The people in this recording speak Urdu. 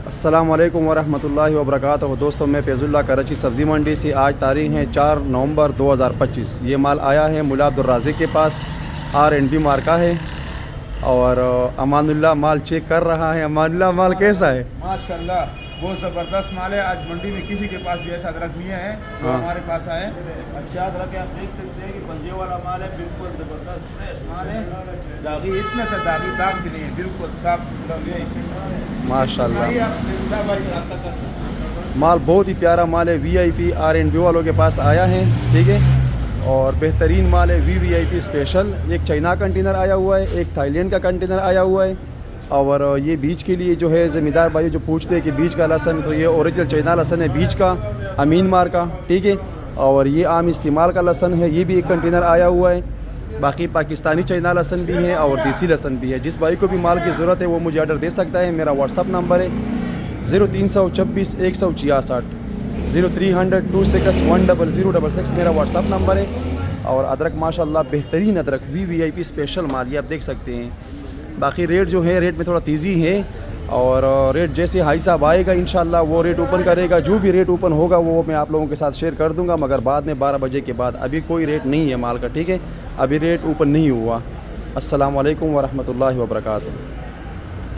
السلام علیکم ورحمۃ اللہ وبرکاتہ۔ دوستوں میں فیض اللہ کراچی سبزی منڈی سے آج تاریخ ہے 4 نومبر 2025۔ یہ مال آیا ہے ملا عبدالرازق کے پاس، R&B مارکا ہے، اور امان اللہ مال چیک کر رہا ہے۔ امان اللہ مال کیسا ہے؟ ماشاءاللہ بہت زبردست مال ہے۔ آج منڈی میں کسی کے پاس بھی ایسا ادرک نہیں ہے جو ہمارے پاس آئے۔ اچھا ادرک ہے، آپ دیکھ سکتے ہیں کہ پنجے والا مال ہے، بالکل زبردست فریش مال ہے۔ داغی اتنے سے داغی داغ بھی نہیں ہے، بالکل صاف ستھرا ہے ماشاءاللہ مال بہت ہی پیارا مال ہے۔ VIP R&B والوں کے پاس آیا ہے، ٹھیک ہے، اور بہترین مال ہے۔ VIP اسپیشل ایک چائنا کنٹینر آیا ہوا ہے، ایک تھائی لینڈ کا کنٹینر آیا ہوا ہے، اور یہ بیج کے لیے جو ہے زمیندار بھائی جو پوچھتے ہیں کہ بیج کا لہسن، تو یہ اوریجنل چائنا لہسن ہے بیج کا، امین مار کا، ٹھیک ہے، اور یہ عام استعمال کا لہسن ہے، یہ بھی ایک کنٹینر آیا ہوا ہے۔ باقی پاکستانی چائنا لہسن بھی ہے اور دیسی لہسن بھی ہے۔ جس بھائی کو بھی مال کی ضرورت ہے وہ مجھے آرڈر دے سکتا ہے۔ میرا واٹس اپ نمبر ہے 0326 166 0300 261006 میرا واٹس اپ نمبر ہے۔ اور ادرک ماشاءاللہ بہترین ادرک VIP اسپیشل مال یہ آپ دیکھ سکتے ہیں۔ باقی ریٹ جو ہے ریٹ میں تھوڑا تیزی ہے، اور ریٹ جیسے ہائی صاحب آئے گا انشاءاللہ وہ ریٹ اوپن کرے گا۔ جو بھی ریٹ اوپن ہوگا وہ میں آپ لوگوں کے ساتھ شیئر کر دوں گا، مگر بعد میں 12 بجے کے بعد۔ ابھی کوئی ریٹ نہیں ہے مال کا، ٹھیک ہے، ابھی ریٹ اوپن نہیں ہوا۔ السلام علیکم ورحمۃ اللہ وبرکاتہ۔